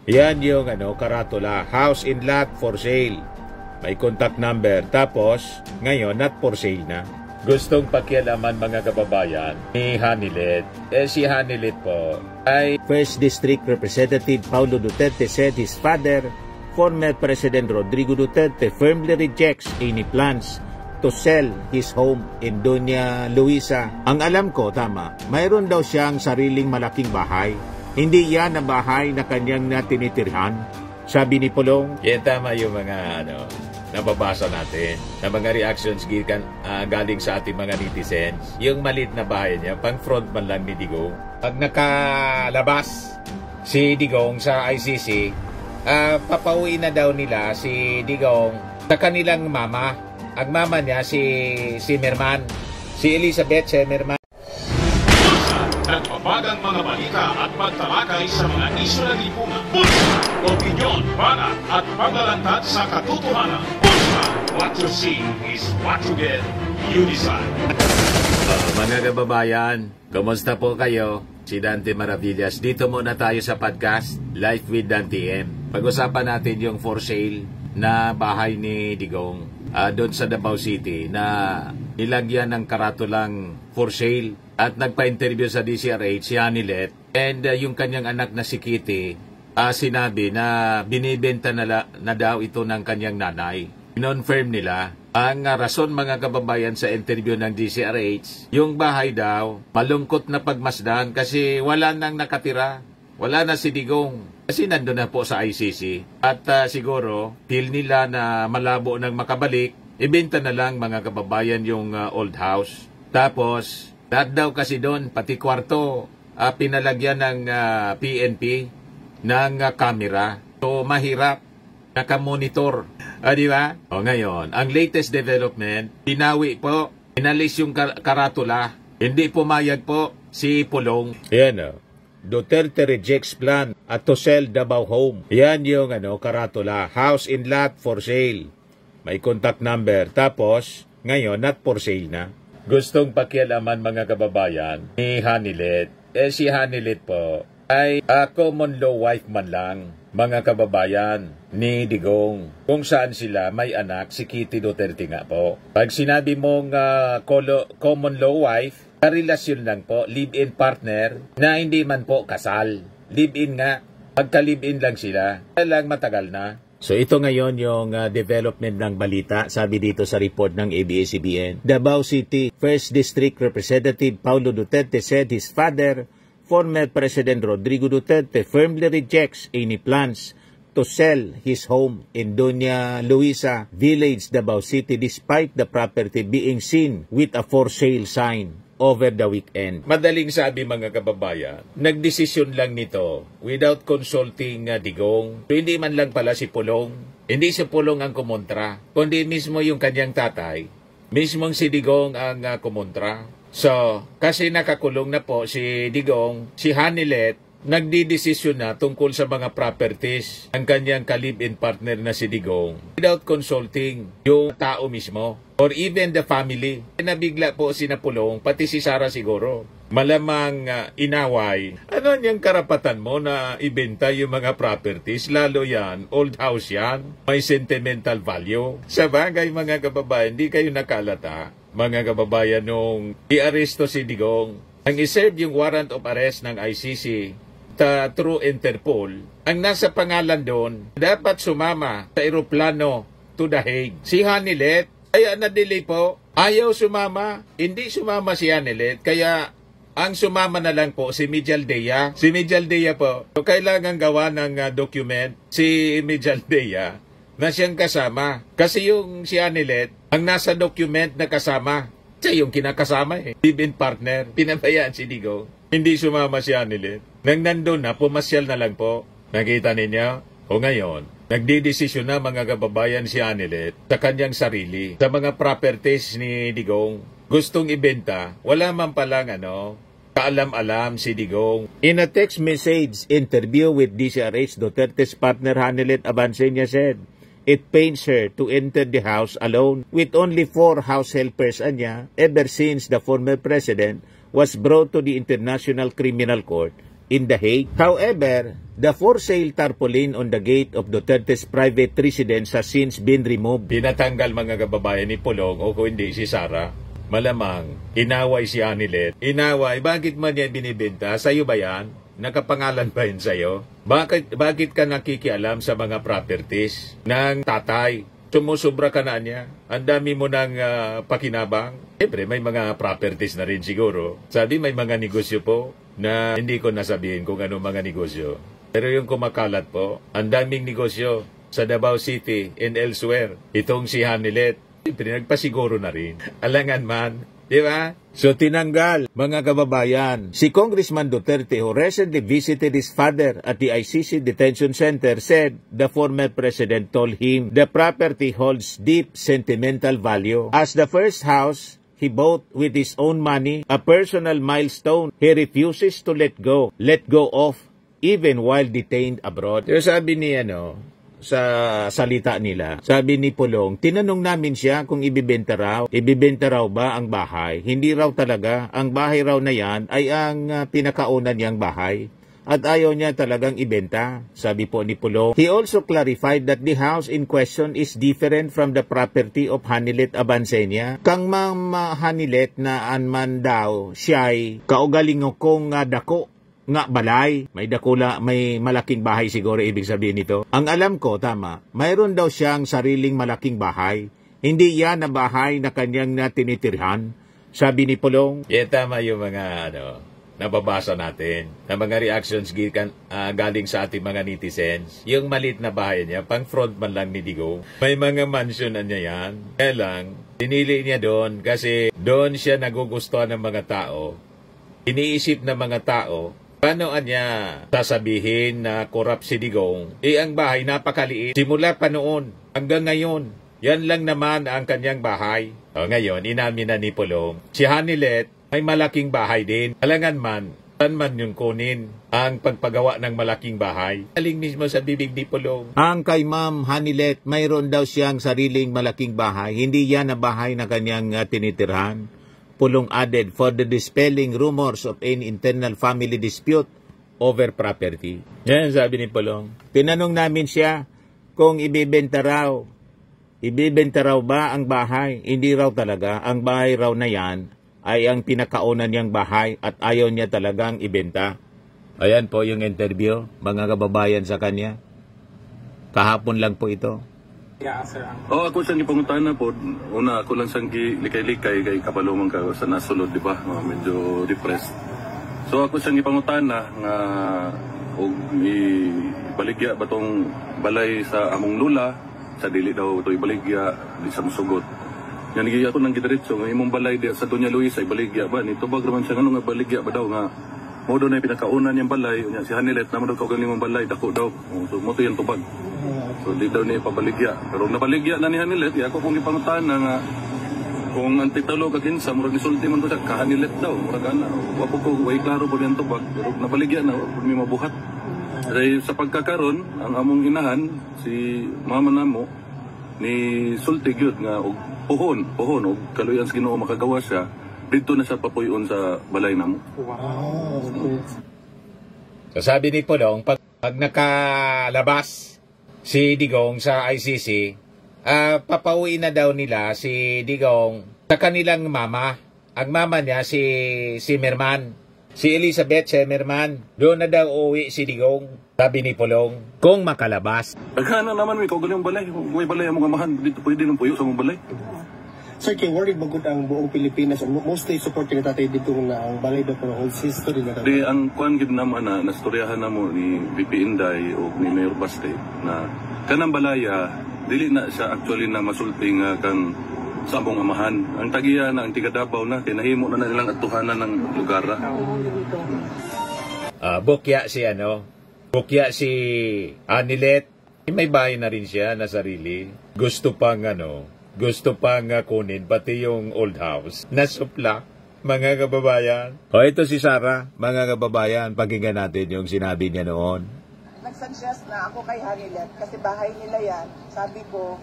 Yan yung karatula, house in lot for sale. May contact number. Tapos, ngayon, not for sale na. Gustong pakialaman mga kababayan ni Hanilet. Si Hanilet po ay First District Representative Paulo Duterte said his father, former President Rodrigo Duterte, firmly rejects any plans to sell his home in Doña Luisa. Ang alam ko, tama, mayroon daw siyang sariling malaking bahay. Hindi yan ang bahay na kanyang tinitirhan. Sabi ni Pulong. Tama yung mga nababasa natin na mga reactions galing sa ating mga netizens. Yung maliit na bahay niya, pang frontman lang ni Digong. Pag nakalabas si Digong sa ICC, papauwi na daw nila si Digong sa kanilang mama. Ang mama niya si Merman, si Elizabeth Merman. Nagpapagang mga balita at pagtalakay sa mga isyu ng lipunan. Bulsa! Opinyon, banat at paglalantad sa katotohanan. Bulsa! What you see is what you get. You decide. Mga kababayan, kumusta po kayo? Si Dante Maravillas. Dito muna tayo sa podcast, Life with Dante M. Pag-usapan natin yung for sale na bahay ni Digong doon sa Davao City na nilagyan ng karatulang for sale. At nagpa-interview sa DCRH si Hanilet and yung kanyang anak na si Kitty sinabi na binibenta na daw ito ng kanyang nanay. Confirm nila ang rason mga kababayan sa interview ng DCRH, yung bahay daw malungkot na pagmasdan kasi wala nang nakatira, wala na si Digong kasi nandun na po sa ICC at siguro feel nila na malabo nang makabalik, ibenta na lang mga kababayan yung old house. Tapos lahat daw kasi doon, pati kwarto, pinalagyan ng PNP ng camera. So, mahirap. Nakamonitor. Di ba? O ngayon, ang latest development, pinawi po, inalis yung karatula. Hindi pumayag po si Pulong. Yan Duterte rejects plan to sell Davao home. Yan yung karatula, house in lot for sale. May contact number. Tapos, ngayon, not for sale na. Gustong pakialaman mga kababayan ni Hanilet. Si Hanilet po ay common law wife man lang mga kababayan ni Digong. Kung saan sila may anak, si Kitty Duterte nga po. Pag sinabi mong common law wife, relasyon lang po, live-in partner na hindi man po kasal. Live-in nga, pagka-live-in lang sila. Lang matagal na. So ito ngayon yung development ng balita, sabi dito sa report ng ABS-CBN. Davao City First District Representative Paulo Duterte said his father, former President Rodrigo Duterte, firmly rejects any plans to sell his home in Doña Luisa Village, Davao City despite the property being seen with a for sale sign over the weekend. Madaling sabi mga kababayan, nagdesisyon lang nito without consulting Digong. So, hindi man lang pala si Pulong. Hindi si Pulong ang kumontra, kundi mismo yung kanyang tatay. Mismong si Digong ang kumontra. So, kasi nakakulong na po si Digong, si Hanilet, nagdidesisyon na tungkol sa mga properties ang kanyang ka-live-in partner na si Digong without consulting yung tao mismo or even the family. Nabigla po si Napulong, pati si Sara siguro. Malamang inaway. Ano niyang karapatan mo na ibenta yung mga properties? Lalo yan, old house yan. May sentimental value. Sa bagay mga kababayan, hindi kayo nakalata. Mga kababayan, nung i-aresto si Digong, ang iserve yung warrant of arrest ng ICC through Interpol, ang nasa pangalan doon, dapat sumama sa eroplano to The Hague. Si Hanilet, kaya na-delay po, ayaw sumama, hindi sumama si Hanilet, kaya ang sumama na lang po si Mijaldea. Si Mijaldea po, so kailangan gawa ng document si Mijaldea na siyang kasama. Kasi yung si Hanilet, ang nasa document na kasama, siya yung kinakasama live-in partner, pinabayaan si Digong. Hindi sumama si Hanilet. Nang nandun na, pumasyal na lang po. Nakita ninyo? O ngayon, nagdidesisyon na mga kababayan si Hanilet sa kanyang sarili, sa mga properties ni Digong. Gustong ibenta, wala man palang kaalam-alam si Digong. In a text message interview with DCRH, Duterte's partner Hanilet Abansenia said, it pains her to enter the house alone with only 4 house helpers ever since the former president was brought to the International Criminal Court in The Hague. However, the for sale tarpaulin on the gate of Duterte's private residence has since been removed. Pinatanggal mga kababayan ni Pulong o kung hindi si Sara. Malamang, inaway si Anilet. Inaway, bakit man yan binibenta? Sa'yo ba yan? Nakapangalan ba yun sa'yo? Bakit ka nakikialam sa mga properties ng tatay? Sumusubra ka na niya. Ang dami mo ng pakinabang. Siyempre, may mga properties na rin siguro. Sabi, may mga negosyo po na hindi ko nasabihin kung ano mga negosyo. Pero yung kumakalat po, ang daming negosyo sa Davao City and elsewhere. Itong si Hanilet, siyempre, nagpasiguro na rin. Alangan man, di ba? So, tinanggal, mga kababayan. Si Congressman Duterte, who recently visited his father at the ICC Detention Center, said the former president told him the property holds deep sentimental value. As the first house he bought with his own money, a personal milestone he refuses to let go of, even while detained abroad. So, sabi ni sa salita nila, sabi ni Pulong, tinanong namin siya kung ibibenta raw ba ang bahay. Hindi raw talaga, ang bahay raw na yan ay ang pinakaunan niyang bahay at ayaw niya talagang ibenta, sabi po ni Pulong. He also clarified that the house in question is different from the property of Hanilet Abansenia. Kang Ma'am Hanilet na anman daw siya'y kaugalingo kong dako nga balay, may malaking bahay siguro ibig sabihin nito. Ang alam ko, tama, mayroon daw siyang sariling malaking bahay. Hindi yan na bahay na kanyang tinitirhan, sabi ni Pulong. Tama yung mga nababasa natin, na mga reactions galing sa ating mga netizens. Yung maliit na bahay niya, pang front man lang ni Digong. May mga mansion na niya yan. Kaya lang, pinili niya doon kasi doon siya nagugustuhan ng mga tao. Iniisip ng mga tao, paano niya sasabihin na korap si Digong? Ang bahay napakaliit. Simula pa noon hanggang ngayon, yan lang naman ang kanyang bahay. Ngayon, inamin na ni Pulong. Si Hanilet may malaking bahay din. Alangan man, saan man yung kunin ang pagpagawa ng malaking bahay. Aling mismo sa bibig ni Pulong. Ang kay Ma'am Hanilet, mayroon daw siyang sariling malaking bahay. Hindi yan na bahay na kanyang tinitirhan. Pulong added, for the dispelling rumors of an internal family dispute over property. Yan, sabi ni Pulong. Tinanong namin siya kung ibibenta raw ba ang bahay. Hindi raw talaga. Ang bahay raw na yan ay ang pinakaunan niyang bahay at ayaw niya talagang ibenta. Ayan po yung interview, mga kababayan sa kanya. Kahapon lang po ito. Ako siyang ipanguntahan na po. Una, ako lang siyang likay-likay kay kapalumang ka sa nasulod, di ba? Medyo depressed. So ako siyang ipanguntahan na nga ibaligya ba tong balay sa among lula, sa dili daw ito ibaligya, di sa musugot. Yan, nagigya ako ng gidiretso, nga imong balay di sa Doña Luisa, ibaligya ba? Nito ba naman siya, nga baligya ba daw nga? Modo na yung pinakaunan niyang balay, si Hanilet, naman daw kaugaling mong balay, dako daw. So, moto yung tubag. So, di daw niya ipabaligya. Pero nabaligya na ni Hanilet, ako kung ipangutaan na nga, kung antitalo kaginsa, murag isulti man to siya, ka-Hanilet daw, murag ana. Wapo ko, way klaro po yung tubag, pero nabaligya na, may mabuhat. Kasi sa pagkakaroon, ang among inahan, si mama namo, ni sulti gyud nga, pohon, o kaluyan sa Ginoo makagawa siya, dito na siya papuyon sa balay namo. Wow. So sabi ni Pulong, pag nakalabas si Digong sa ICC, papauwi na daw nila si Digong sa kanilang mama. Ang mama niya si Merman, si Elizabeth Merman. Doon na daw uuwi si Digong, sabi ni Pulong, kung makalabas. Pagkana naman may kaugaling balay, kung may balay ang mga mahan, dito pwede nang puyo sa mga balay. Sir, kay worried magod ang buong Pilipinas, mostly support ni tatay dito na ang balay daw pero whole history na di ang kuan gid naman na nastoryahan namo ni VP Inday o ni Mayor Baste na kanang balaya dili na siya actually na masulting kang sa among amahan. Ang tagiya na ang tiga Davao na kay nahimo na nilang atuhanan ng lugar. Bukya si Anilet. May bahay na rin siya na sarili. Gusto pang kunin pati yung old house. Nasupla, mga kababayan. O ito si Sara, mga kababayan, pakinggan natin yung sinabi niya noon. Nagsuggest na ako kay Hanilet kasi bahay nila yan. Sabi ko,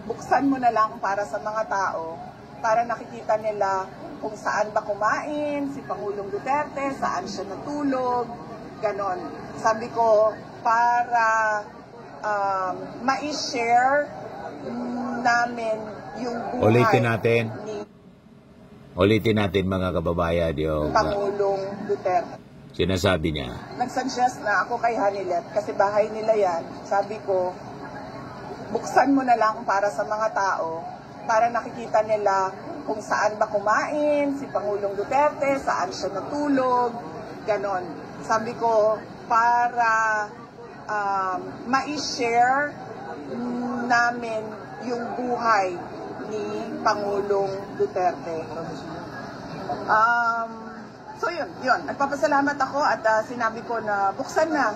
buksan mo na lang para sa mga tao para nakikita nila kung saan ba kumain si Pangulong Duterte, saan siya natulog, ganon. Sabi ko, para ma-share namin yung buhay Ulitin natin mga kababayan yung Pangulong Duterte. sinasabi niya. Nagsuggest na ako kay Hanilet kasi bahay nila yan. Sabi ko, buksan mo na lang para sa mga tao para nakikita nila kung saan ba kumain si Pangulong Duterte, saan siya natulog, ganon. Sabi ko, para ma-share namin yung buhay ni Pangulong Duterte. So yun. Nagpapasalamat ako at sinabi ko na buksan na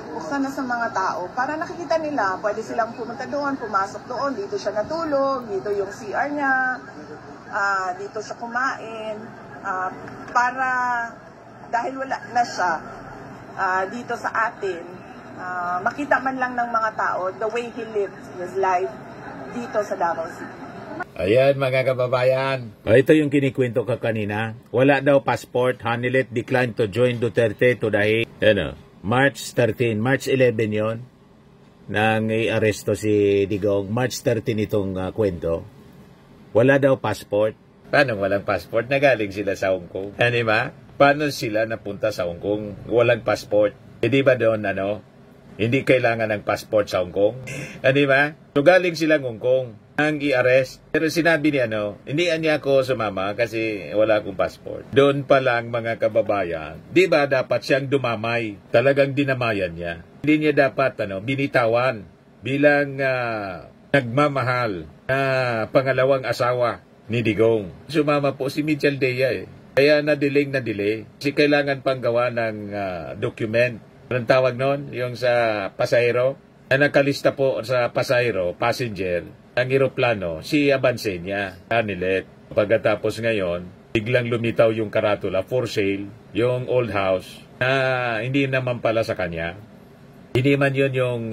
sa mga tao para nakikita nila, pwede silang pumunta doon, pumasok doon, dito siya natulog, dito yung CR niya, dito siya kumain, para dahil wala na siya dito sa atin, makita man lang ng mga tao the way he lived his life dito sa Davao City. Ayan mga kababayan. Ito yung kinikwento ka kanina. Wala daw passport. Hanilet declined to join Duterte to the Hague. March 11 yon nang i-aresto si Digong. March 13 itong kwento. Wala daw passport. Paano walang passport? Nagaling sila sa Hong Kong. Ano ba? Paano sila napunta sa Hong Kong? Walang passport. Di ba doon hindi kailangan ng passport sa Hong Kong? Ano ba? So galing silang Hong Kong ang i-arrest. Pero sinabi ni hindi niya ako sumama kasi wala akong passport. Doon pa lang mga kababayan, di ba dapat siyang dumamay? Talagang dinamayan niya. Hindi niya dapat binitawan bilang nagmamahal na pangalawang asawa ni Digong. Sumama po si Mitchell Dea Kaya na-delay. Kasi kailangan pang gawa ng document. Anong tawag nun? Yung sa pasahero? Na nakalista po sa pasahero, passenger, ang eroplano, si Abansenia, Hanilet. Pagkatapos ngayon, biglang lumitaw yung karatula, for sale, yung old house, na hindi naman pala sa kanya. Hindi man yun yung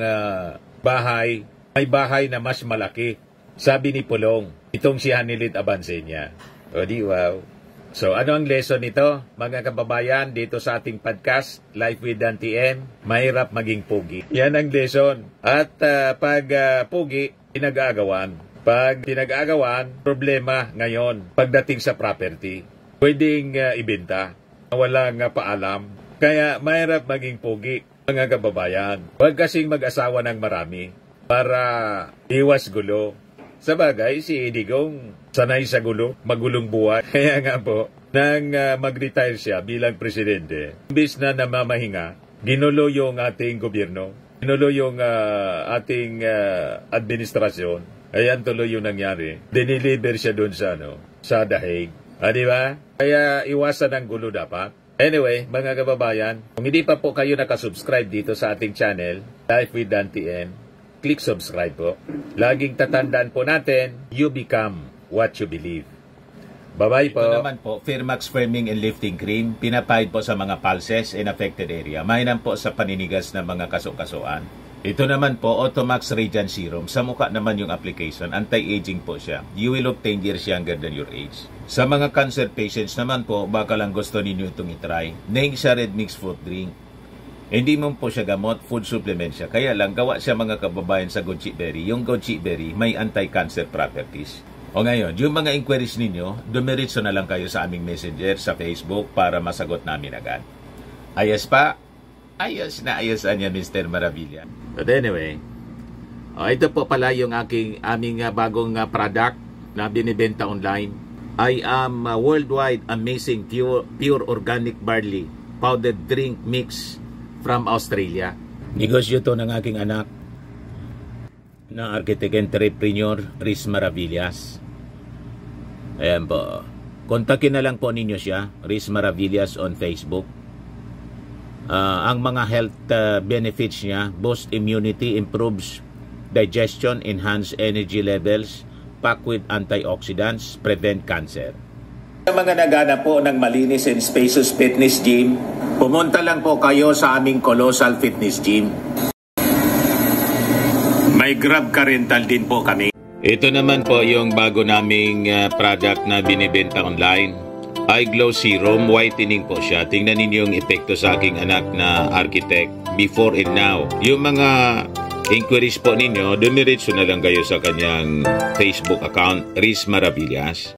bahay, may bahay na mas malaki. Sabi ni Pulong, itong si Hanilet Abansenia. O di wow. So, ano ang lesson nito, mga kababayan, dito sa ating podcast, Life with Dante M? Mahirap maging pugi. Yan ang lesson. At pag pugi, pinag-aagawan. Pag pinag-aagawan, problema ngayon pagdating sa property. Pwedeng ibenta, walang paalam. Kaya mahirap maging pugi, mga kababayan. Huwag kasing mag-asawa ng marami para iwas gulo. Sa bagay, si Digong sanay sa gulo, magulong buhay. Kaya nga po, nang mag-retire siya bilang presidente, imbis na namamahinga, ginulo yung ating gobyerno, ginulo yung ating administrasyon. Ayan tuloy yung nangyari. Diniliver siya doon sa The Hague. Di ba? Kaya iwasan ang gulo dapat. Anyway, mga kababayan, kung hindi pa po kayo nakasubscribe dito sa ating channel, Life with Dante M, click subscribe po. Laging tatandaan po natin, you become what you believe. Bye-bye po. Ito naman po, Firmax Firming and Lifting Cream. Pinapahid po sa mga pulses in affected area. Mainam po sa paninigas ng mga kasukasuan. Ito naman po, Automax Radiant Serum. Sa mukha naman yung application. Anti-aging po siya. You will look 10 years younger than your age. Sa mga cancer patients naman po, baka lang gusto ninyo itong itry. Ning siya Red Mix Fruit Drink. Hindi mo po siya gamot, food supplement siya. Kaya lang, gawa siya mga kababayan sa goji berry. Yung goji berry, may anti-cancer properties. O ngayon, yung mga inquiries ninyo, dumiritso na lang kayo sa aming messenger sa Facebook para masagot namin agad. Ayos pa? Ayos na ayos niya, Mr. Maravilla. But anyway, ito po pala yung aming bagong product na binibenta online. I am worldwide amazing pure organic barley powdered drink mix from Australia. Negosyo to ng aking anak na architect entrepreneur Riz Maravillas. Ayan po. Kontakin na lang po ninyo siya, Riz Maravillas on Facebook. Ang mga health benefits niya, boost immunity, improves digestion, enhance energy levels, packed with antioxidants, prevent cancer. Sa mga naghanap po ng malinis and spacious fitness gym, pumunta lang po kayo sa aming Colossal Fitness Gym. May Grab car rental din po kami. Ito naman po yung bago naming product na binibenta online. Eye Glow Serum, whitening po siya. Tingnan ninyo yung epekto sa aking anak na architect before and now. Yung mga inquiries po ninyo, dumiretso na lang kayo sa kanyang Facebook account, Riz Maravillas.